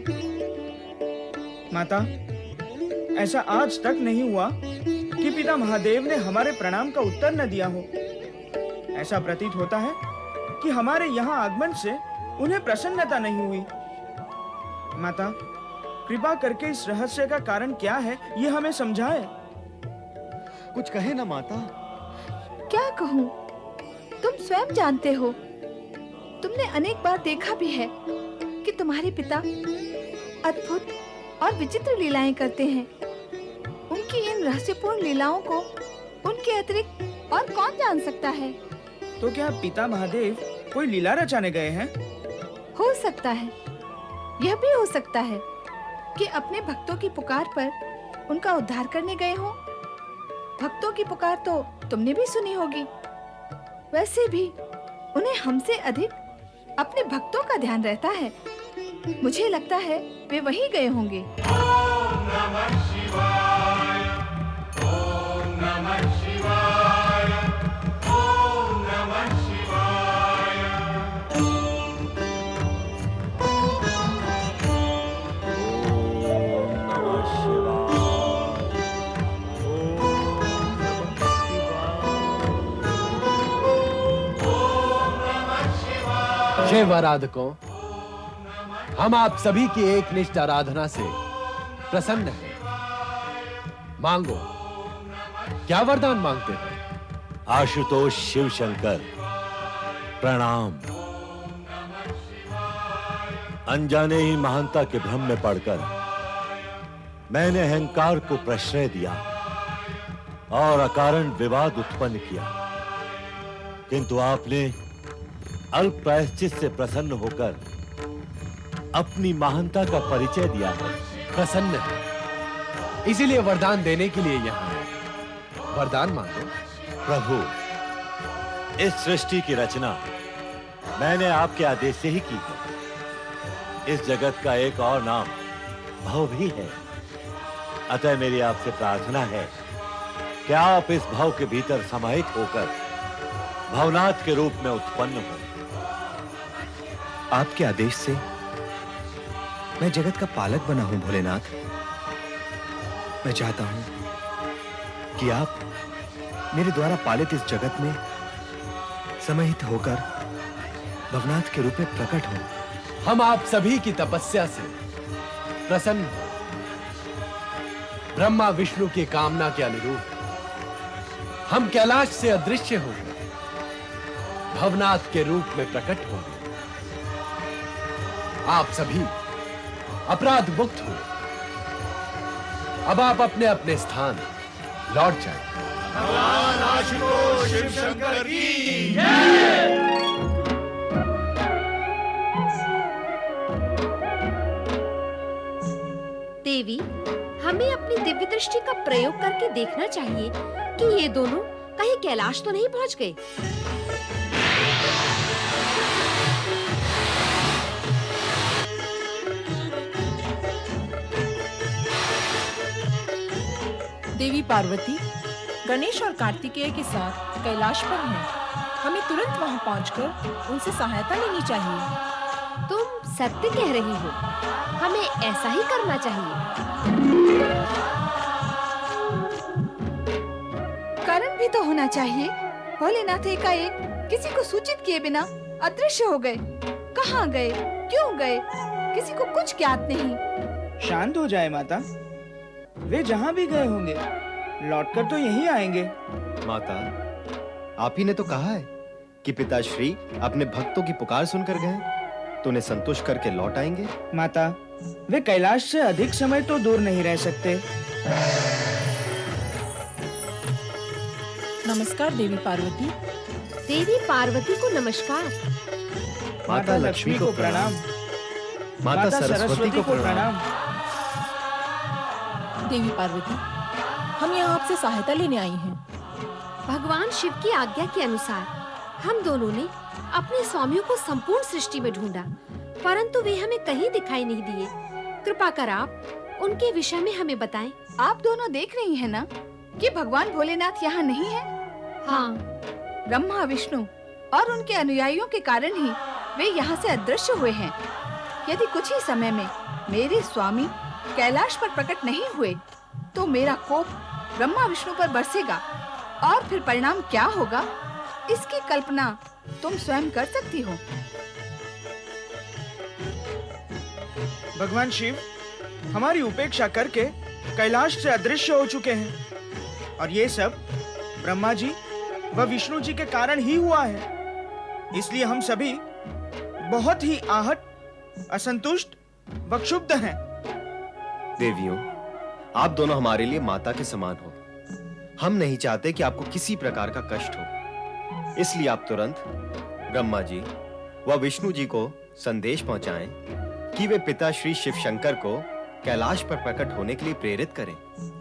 माता, ऐसा आज तक नहीं हुआ कि पिता महादेव ने हमारे प्रणाम का उत्तर न दिया हो। ऐसा प्रतीत होता है कि हमारे यहाँ आगमन से उन्हें प्रसन्नता नहीं हुई। माता, कृपा करके इस रहस्य का कारण क्या है, ये हमें समझाए। कुछ कहे ना माता। क्या कहूँ? तुम स्वयं जानते हो। तुमने अनेक बार देखा भी है कि तुम्हारे पिता अद्भुत और विचित्र लीलाएं करते हैं। उनकी इन रहस्यपूर्ण लीलाओं को उनके अतिरिक्त और कौन जान सकता है? तो क्या पिता महादेव कोई लीला रचाने गए हैं? हो सकता है, यह भी हो सकता है कि अपने भक्तों की पुकार पर उनका उद्धार करने गए हो। भक्तों की पुकार तो तुमने भी सुनी होगी। वैसे भी उन्हें हमसे अधिक अपने भक्तों का ध्यान रहता है। मुझे लगता है वे वहीं गए होंगे। ओम नमः शिवाय। ओम नमः शिवाय। ओम नमः शिवाय। ओम नमः शिवाय। शिव आराधकों, हम आप सभी की एक निष्ठ आराधना से प्रसन्न हैं। मांगो, क्या वरदान मांगते हो? आशुतोष शिव शंकर, प्रणाम। अनजाने ही महानता के भ्रम में पड़कर मैंने अहंकार को प्रश्रय दिया और अकारण विवाद उत्पन्न किया, किंतु आपने अल्प प्रायश्चित से प्रसन्न होकर अपनी महानता का परिचय दिया है। प्रसन्न है, इसीलिए वरदान देने के लिए यहाँ है। वरदान मांगो। प्रभु, इस सृष्टि की रचना मैंने आपके आदेश से ही की है। इस जगत का एक और नाम भव भी है। अतः मेरी आपसे प्रार्थना है कि आप इस भव के भीतर समाहित होकर भवनाथ के रूप में उत्पन्न हो। आपके आदेश से मैं जगत का पालक बना हूं भोलेनाथ। मैं चाहता हूं कि आप मेरे द्वारा पालित इस जगत में समाहित होकर भवनाथ के रूप में प्रकट हो। हम आप सभी की तपस्या से प्रसन्न हो। ब्रह्मा विष्णु की कामना के अनुरूप हम कैलाश से अदृश्य हो गए, भवनाथ के रूप में प्रकट होंगे। आप सभी अपराध मुक्त हुए। अब आप अपने अपने स्थान लौट जाएं। भगवान आशुतोष शिव शंकर की जय। देवी, हमें अपनी दिव्य दृष्टि का प्रयोग करके देखना चाहिए कि ये दोनों कहीं कैलाश तो नहीं पहुंच गए। देवी पार्वती गणेश और कार्तिकेय के साथ कैलाश पर हैं। हमें तुरंत वहां पहुंचकर उनसे सहायता लेनी चाहिए। तुम सत्य कह रही हो, हमें ऐसा ही करना चाहिए। कारण भी तो होना चाहिए। भोलेनाथ एकाएक किसी को सूचित किए बिना अदृश्य हो गए। कहाँ गए, क्यों गए, किसी को कुछ ज्ञात नहीं। शांत हो जाए माता, वे जहाँ भी गए होंगे लौटकर तो यहीं आएंगे। माता, आप ही ने तो कहा है कि पिताश्री अपने भक्तों की पुकार सुनकर गए तो उन्हें संतुष्ट करके लौट आएंगे। माता, वे कैलाश से अधिक समय तो दूर नहीं रह सकते। नमस्कार देवी पार्वती। देवी पार्वती को नमस्कार। माता लक्ष्मी को प्रणाम। माता सरस्वती को प्रणाम। देवी पार्वती, हम यहाँ आपसे सहायता लेने आई हैं। भगवान शिव की आज्ञा के अनुसार हम दोनों ने अपने स्वामियों को संपूर्ण सृष्टि में ढूंढा, परंतु वे हमें कहीं दिखाई नहीं दिए। कृपा कर आप उनके विषय में हमें बताएं। आप दोनों देख रही हैं ना कि भगवान भोलेनाथ यहाँ नहीं है। हाँ, ब्रह्मा विष्णु और उनके अनुयायियों के कारण ही वे यहाँ से अदृश्य हुए हैं। यदि कुछ ही समय में मेरे स्वामी कैलाश पर प्रकट नहीं हुए तो मेरा कोप ब्रह्मा विष्णु पर बरसेगा और फिर परिणाम क्या होगा, इसकी कल्पना तुम स्वयं कर सकती हो। भगवान शिव हमारी उपेक्षा करके कैलाश से अदृश्य हो चुके हैं और ये सब ब्रह्मा जी व विष्णु जी के कारण ही हुआ है। इसलिए हम सभी बहुत ही आहत, असंतुष्ट व क्षुब्ध हैं। देवियों, आप दोनों हमारे लिए माता के समान हो। हम नहीं चाहते कि आपको किसी प्रकार का कष्ट हो। इसलिए आप तुरंत ब्रह्मा जी व विष्णु जी को संदेश पहुंचाएं कि वे पिता श्री शिव शंकर को कैलाश पर प्रकट होने के लिए प्रेरित करें।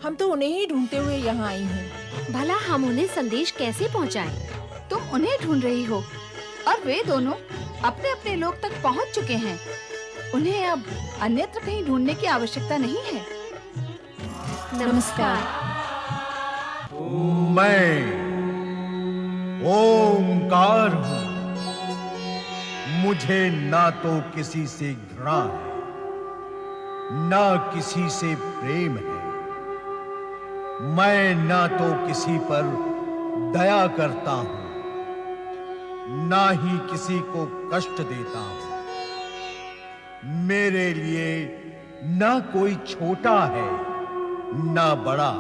हम तो उन्हें ही ढूंढते हुए यहाँ आई हैं। भला हम उन्हें संदेश कैसे पहुंचाएं? तुम उन्हें ढूंढ रही हो और वे दोनों अपने अपने लोक तक पहुँच चुके हैं। उन्हें अब अन्यत्र कहीं ढूंढने की आवश्यकता नहीं है। नमस्कार। मैं ओंकार हूं। मुझे ना तो किसी से घृणा है, ना किसी से प्रेम है। मैं ना तो किसी पर दया करता हूं, ना ही किसी को कष्ट देता हूं। मेरे लिए ना कोई छोटा है ना बड़ा।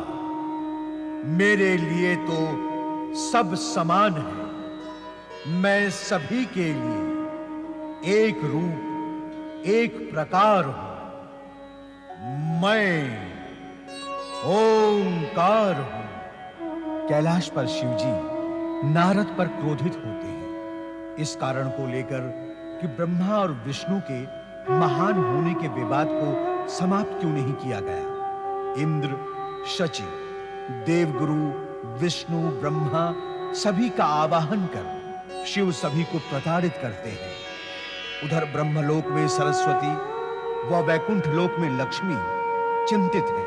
मेरे लिए तो सब समान है। मैं सभी के लिए एक रूप, एक प्रकार हूं। मैं ओंकार हूं। कैलाश पर शिवजी नारद पर क्रोधित होते हैं। इस कारण को लेकर कि ब्रह्मा और विष्णु के महान होने के विवाद को समाप्त क्यों नहीं किया गया। इंद्र, शची, देवगुरु विष्णु ब्रह्मा सभी का आवाहन कर शिव सभी को प्रताड़ित करते हैं। उधर ब्रह्मलोक में सरस्वती व वैकुंठ लोक में लक्ष्मी चिंतित है।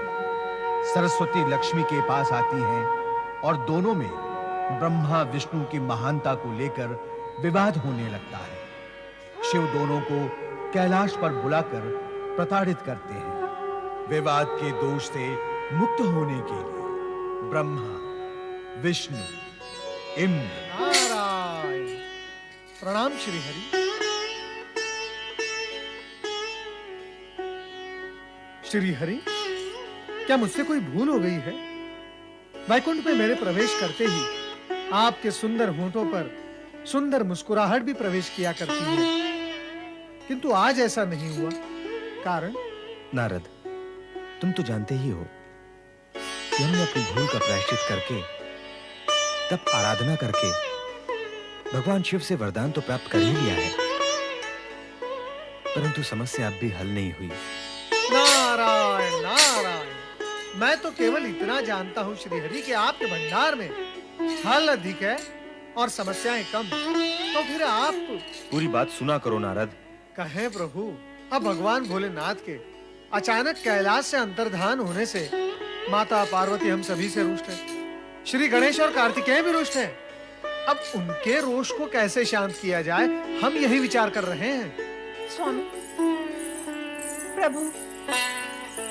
सरस्वती लक्ष्मी के पास आती हैं और दोनों में ब्रह्मा विष्णु की महानता को लेकर विवाद होने लगता है। शिव दोनों को कैलाश पर बुलाकर प्रताड़ित करते हैं। विवाद के दोष से मुक्त होने के लिए ब्रह्मा, विष्णु, इंद्र। नारायण। प्रणाम श्री हरि। श्री हरि, क्या मुझसे कोई भूल हो गई है? वैकुंठ में मेरे प्रवेश करते ही आपके सुंदर होठों पर सुंदर मुस्कुराहट भी प्रवेश किया करती है, किंतु आज ऐसा नहीं हुआ। कारण? नारद, तुम तो जानते ही हो कि हमने अपनी भूल का प्रायश्चित करके, तब आराधना करके भगवान शिव से वरदान तो प्राप्त कर ही लिया है, परंतु समस्या अब भी हल नहीं हुई। नारायण नारायण। मैं तो केवल इतना जानता हूँ श्री हरि कि आपके भंडार में फल अधिक है और समस्याएं कम। तो फिर आप पूरी बात सुना करो नारद। कहें प्रभु, अब भगवान भोलेनाथ के अचानक कैलाश से अंतर्धान होने से माता पार्वती हम सभी से रुष्ट है। श्री गणेश और कार्तिकेय भी रुष्ट है। अब उनके रोष को कैसे शांत किया जाए, हम यही विचार कर रहे हैं। स्वामी, प्रभु,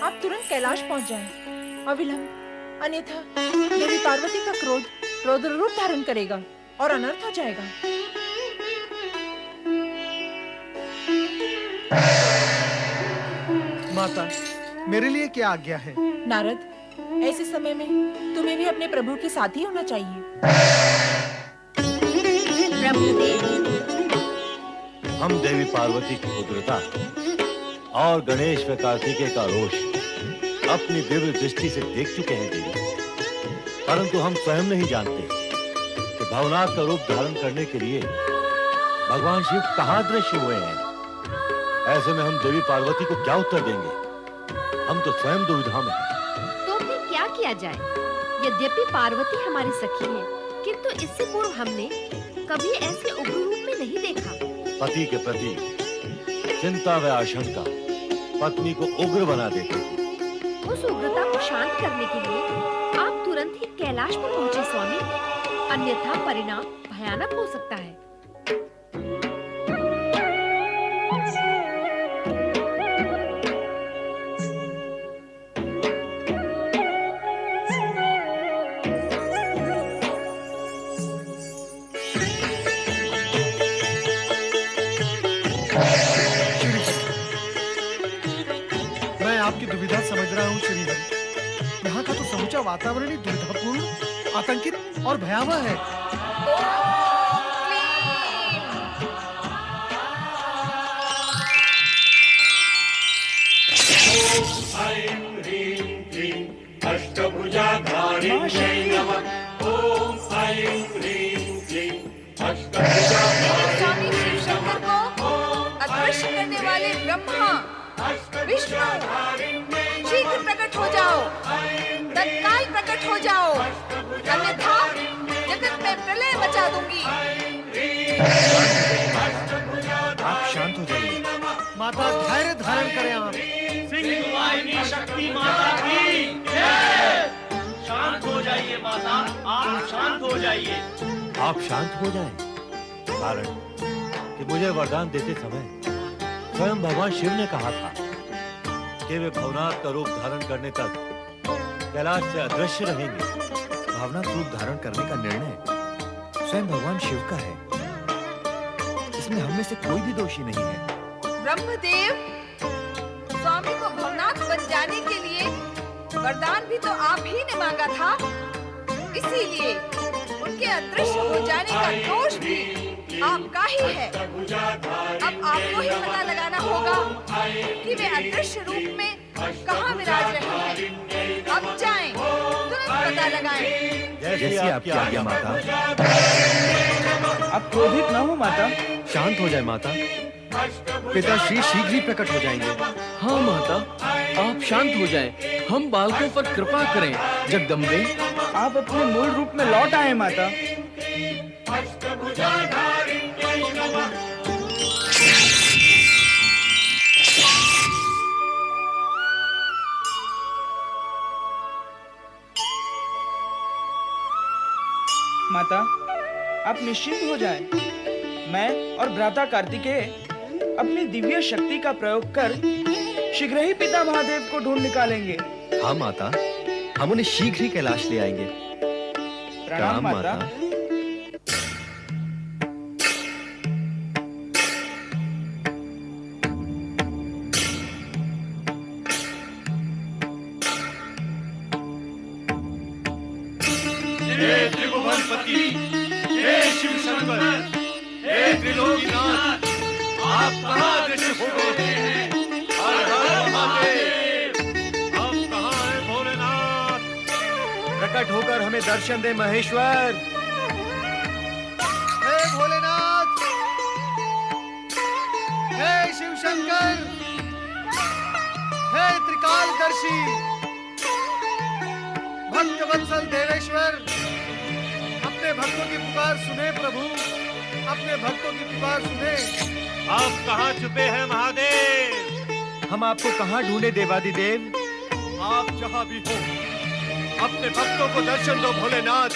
आप तुरंत कैलाश पहुंच जाएं, अविलंब, अन्यथा देवी पार्वती का क्रोध रौद्र रूप धारण करेगा और अनर्थ हो जाएगा। माता, मेरे लिए क्या आज्ञा है? नारद, ऐसे समय में तुम्हें भी अपने प्रभु के साथ ही होना चाहिए। ब्रह्मदेव, हम देवी पार्वती की उग्रता और गणेश व कार्तिकेय का रोष अपनी दिव्य दृष्टि से देख चुके हैं देवी, परंतु हम स्वयं नहीं जानते कि भवनाथ का रूप धारण करने के लिए भगवान शिव कहाँ दृश्य हुए हैं। ऐसे में हम देवी पार्वती को क्या उत्तर देंगे? हम तो स्वयं दुविधा में हैं। तो फिर क्या किया जाए? यद्यपि पार्वती हमारी सखी है, किंतु इससे पूर्व हमने कभी ऐसे उग्र रूप में नहीं देखा। पति के प्रति चिंता व आशंका पत्नी को उग्र बना देती है। उस उग्रता को शांत करने के लिए आप तुरंत ही कैलाश पर पहुंचे स्वामी, अन्यथा परिणाम भयानक हो सकता है। मैं आपकी दुविधा समझ रहा हूँ श्री हरि। यहाँ का तो समूचा वातावरण ही दुविधापूर्ण, आतंकित और भयावह है। स्वामी शिव शंकर को अदृश्य करने वाले ब्रह्मा, विष्णु, शीघ्र प्रकट हो जाओ, तत्काल प्रकट हो जाओ, अन्यथा जगत में प्रलय मचा दूंगी। आप शांत हो जाइए। माता, धैर्य धारण करें आप। सिंह वाहिनी शक्ति माता की जय। शांत हो जाइए माता, आप शांत हो जाइए। आप शांत हो जाएं, कारण कि मुझे वरदान देते समय स्वयं भगवान शिव ने कहा था कि वे भवनाथ का रूप धारण करने तक कैलाश से अदृश्य रहेंगे। भावनात्मक रूप धारण करने का निर्णय स्वयं भगवान शिव का है, इसमें हम में से कोई भी दोषी नहीं है। ब्रह्मदेव, स्वामी को भवनाथ बन जाने के लिए वरदान भी तो आप ही ने मांगा था, इसीलिए उनके अदृश्य हो जाने का दोष भी आपका ही है। अब आपको ही पता लगाना होगा कि वे अदृश्य रूप में कहाँ विराज रहे हैं। अब जाएं, तुरंत पता लगाएं। जैसी आपकी आज्ञा माता। आप क्रोधित न हो माता। शांत हो जाए माता, पिता श्री शीघ्र ही प्रकट हो जाएंगे। हाँ माता, आप शांत हो जाएं। हम बालकों पर कृपा करें। जगदम्बे, आप अपने मूल रूप में लौट आए माता। माता, आप निश्चिंत हो जाएं। मैं और भ्राता कार्तिकेय अपनी दिव्य शक्ति का प्रयोग कर शीघ्र ही पिता महादेव को ढूंढ निकालेंगे। हाँ माता, हम उन्हें शीघ्र ही कैलाश ले आएंगे। प्रणाम माता। हे त्रिभुवनपति, हे शिव शंकर, हे त्रिलोकीनाथ, आप कहाँ दृश्य हो गए हैं? हर हर महादेव। आप कहाँ हैं भोलेनाथ? प्रकट होकर हमें दर्शन दे महेश्वर। हे भोलेनाथ, हे शिव शंकर, हे त्रिकालदर्शी, भक्त वत्सल देवेश्वर, अपने भक्तों की पुकार सुने प्रभु, अपने भक्तों की पुकार सुने। आप कहाँ छुपे हैं महादेव? हम आपको कहाँ ढूंढे देवादिदेव? आप जहाँ भी हो, अपने भक्तों को दर्शन दो भोलेनाथ।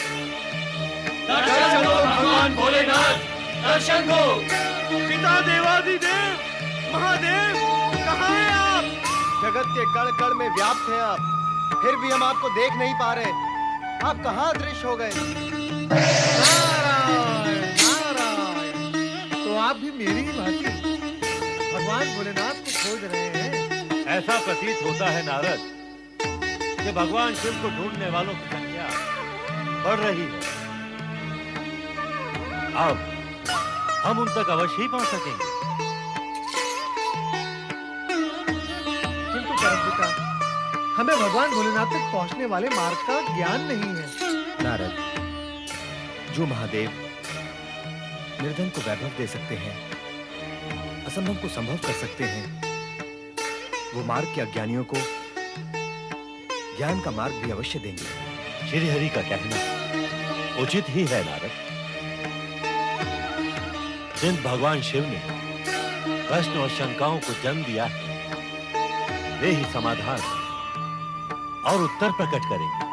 दर्शन दो भगवान भोलेनाथ, दर्शन दो। पिता देवादिदेव, महादेव, कहाँ हैं आप? जगत के कण कण में व्याप्त हैं आप, फिर भी हम आपको देख नहीं पा रहे। आप कहाँ अदृश्य हो गए? नारायण नारायण, तो आप भी मेरी ही भांति भगवान भोलेनाथ को खोज रहे हैं। ऐसा प्रतीत होता है नारद कि भगवान शिव को ढूंढने वालों की संख्या बढ़ रही है। अब हम उन तक अवश्य ही पहुंच सकेंगे। किंतु परमपिता, हमें भगवान भोलेनाथ तक पहुंचने वाले मार्ग का ज्ञान नहीं है। नारद, जो महादेव निर्धन को वैभव दे सकते हैं, असंभव को संभव कर सकते हैं, वो मार्ग के अज्ञानियों को ज्ञान का मार्ग भी अवश्य देंगे। श्री हरि का कहना उचित ही है नारद। जिन भगवान शिव ने प्रश्न और शंकाओं को जन्म दिया है, वे ही समाधान और उत्तर प्रकट करेंगे।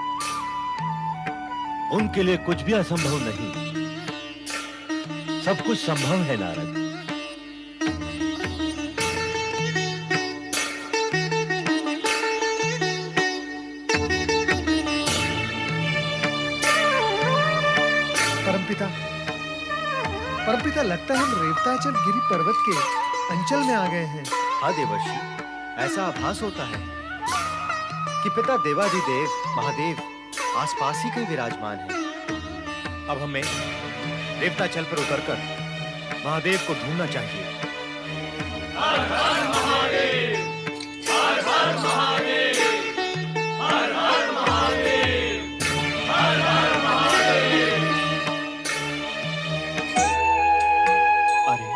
उनके लिए कुछ भी असंभव नहीं, सब कुछ संभव है नारद। परमपिता, परमपिता, लगता है हम रेवताचल गिरी पर्वत के अंचल में आ गए हैं। हाँ देवर्षि, ऐसा आभास होता है कि पिता देवादिदेव महादेव आसपास ही कहीं विराजमान है। अब हमें रेवताचल पर उतरकर महादेव को ढूंढना चाहिए। हर हर महादेव, हर हर महादेव, हर हर महादेव, हर हर महादेव। अरे,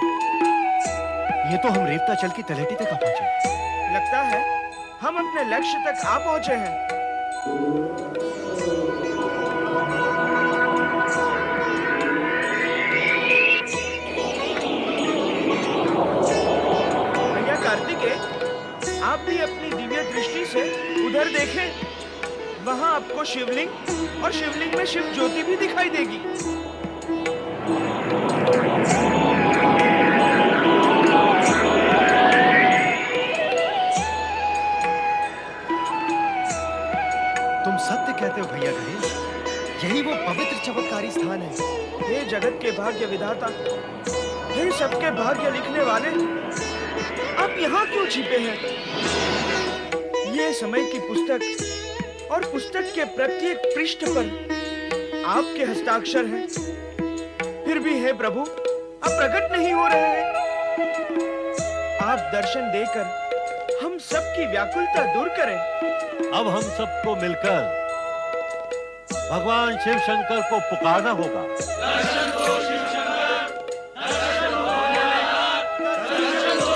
ये तो हम रेवताचल की तलहटी तक आ पहुंचे। लगता है हम अपने लक्ष्य तक आ पहुंचे हैं। भैया कार्तिकेय, आप भी अपनी दिव्य दृष्टि से उधर देखें। वहां आपको शिवलिंग और शिवलिंग में शिव ज्योति भी दिखाई देगी। तुम सत्य कहते हो भैया गणेश, यही वो पवित्र चमत्कारी स्थान है। हे जगत के भाग्य विधाता, हे सबके भाग्य लिखने वाले, आप यहाँ क्यों छिपे हैं? ये समय की पुस्तक और पुस्तक के प्रत्येक पृष्ठ पर आपके हस्ताक्षर हैं। फिर भी हे प्रभु, आप प्रकट नहीं हो रहे हैं। आप दर्शन देकर हम सबकी व्याकुलता दूर करें। अब हम सबको मिलकर भगवान शिव शंकर को पुकारना होगा। दर्शन दो शिव शंकर, दर्शन दो भोलेनाथ, दर्शन दो।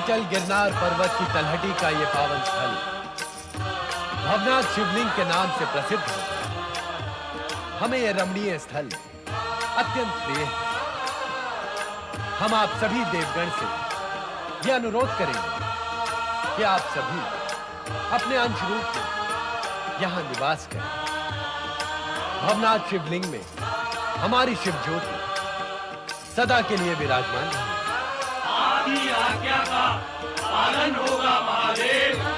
विंध्याचल गिरनार पर्वत की तलहटी का ये पावन स्थल भवनाथ शिवलिंग के नाम से प्रसिद्ध है। हमें यह रमणीय स्थल अत्यंत प्रिय है। हम आप सभी देवगण से यह अनुरोध करेंगे कि आप सभी अपने अंश रूप में यहाँ निवास करें। भवनाथ शिवलिंग में हमारी शिव ज्योति सदा के लिए विराजमान रहे। आपकी आज्ञा का पालन होगा महादेव।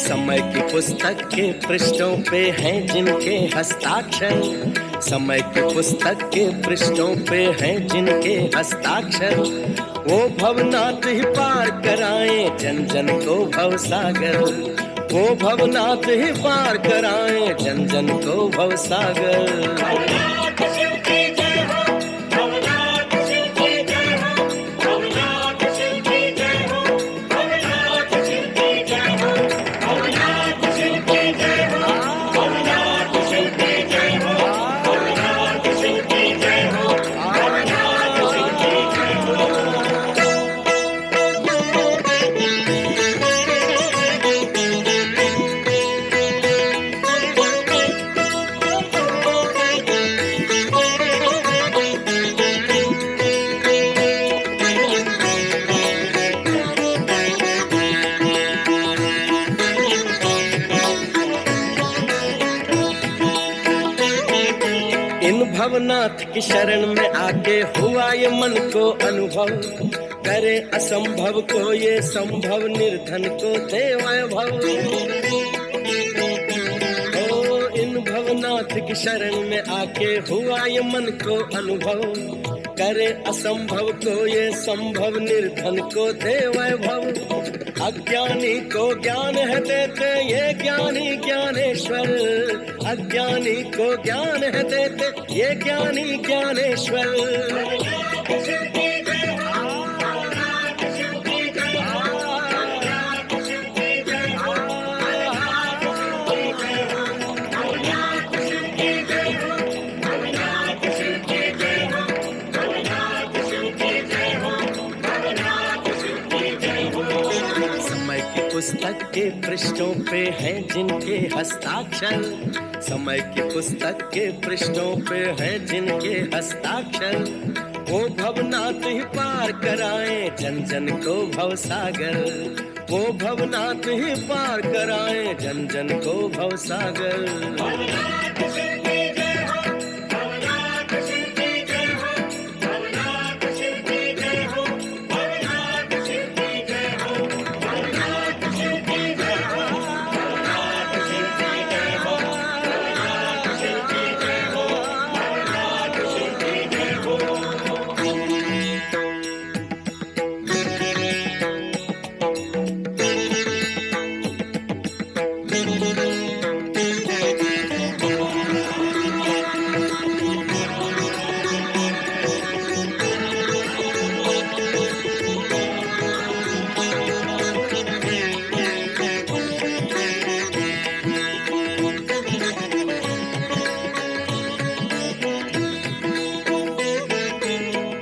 समय की पुस्तक के पृष्ठों पे हैं जिनके हस्ताक्षर, समय की पुस्तक के पृष्ठों पे हैं जिनके हस्ताक्षर, वो भवनाथ ही पार कराएं जन जन को भवसागर, वो भवनाथ ही पार कराएं जन जन को भवसागर। भवनाथ की शरण में आके हुआ ये मन को अनुभव, करे असंभव को ये संभव, निर्धन को दे वैभव। ओ इन भवनाथ की शरण में आके हुआ ये मन को अनुभव, करे असंभव को ये संभव, निर्धन को दे वैभव। अज्ञानी को ज्ञान है देते ये ज्ञानी ज्ञानेश्वर, अज्ञानी को ज्ञान है देते ये ज्ञानी ज्ञानेश्वर। पुस्तक के पृष्ठों पे हैं जिनके हस्ताक्षर, समय की पुस्तक के पृष्ठों पे हैं जिनके हस्ताक्षर, वो भवनाथ ही पार कराएं जन जन को भवसागर, वो भवनाथ ही पार कराएं जन जन को भवसागर।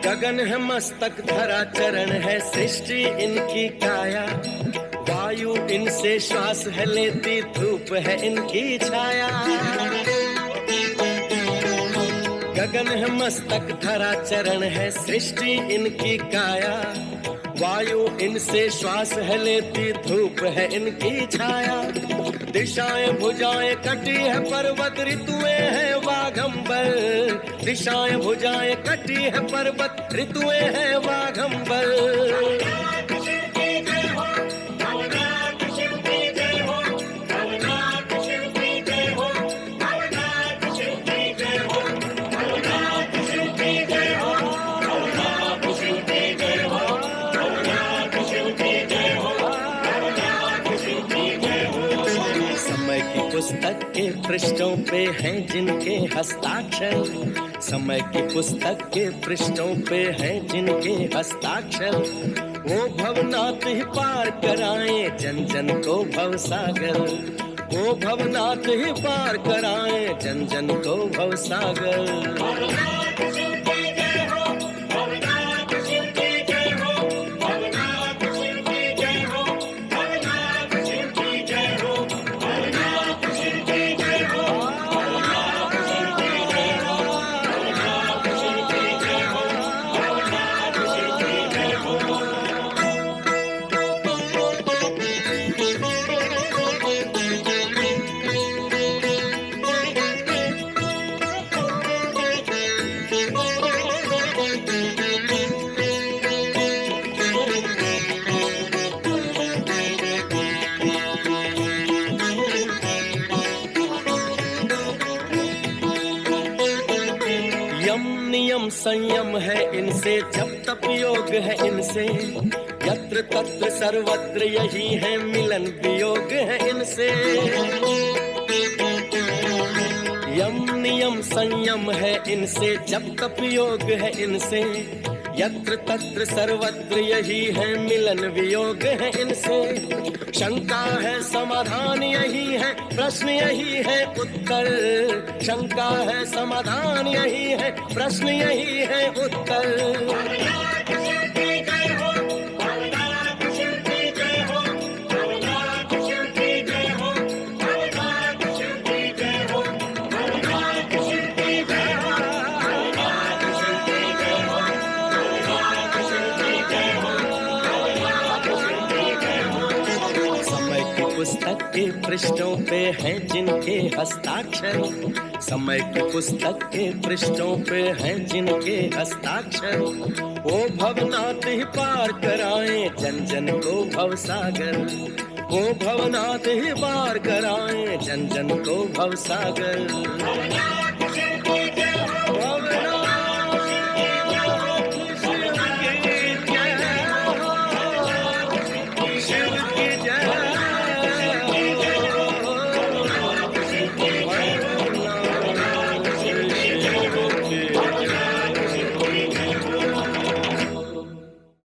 गगन है मस्तक धरा चरण है सृष्टि इनकी काया, वायु इनसे श्वास है लेती धूप है इनकी छाया। गगन है मस्तक धरा चरण है सृष्टि इनकी काया, वायु इनसे श्वास है लेती धूप है इनकी छाया। दिशाएं भुजाएं कटी है पर्वत ऋतुएं हैं वाघंबर, दिशाएं भुजाएं कटी है पर्वत ऋतुएं हैं वाघंबर। पुस्तक के पृष्ठों पे हैं जिनके हस्ताक्षर, समय की पुस्तक के पृष्ठों पे हैं जिनके हस्ताक्षर, वो भवनाथ ही पार कराएं जन जन को भवसागर, वो भवनाथ ही पार कराएं जन जन को भवसागर। संयम है इनसे, जब तप योग है इनसे, यत्र तत्र सर्वत्र यही है मिलन वियोग है इनसे। यम नियम संयम है इनसे, जब तप योग है इनसे, यत्र तत्र सर्वत्र यही है मिलन वियोग है इनसे। शंका है समाधान यही है, प्रश्न यही है उत्तर, शंका है समाधान यही है, प्रश्न यही है उत्तर। पुस्तक के पृष्ठों पे हैं जिनके हस्ताक्षर, समय की पुस्तक के पृष्ठों पे हैं जिनके हस्ताक्षर, वो भवनाथ ही पार कराएं जन जन को भवसागर, वो भवनाथ ही पार कराएं जन जन को भवसागर।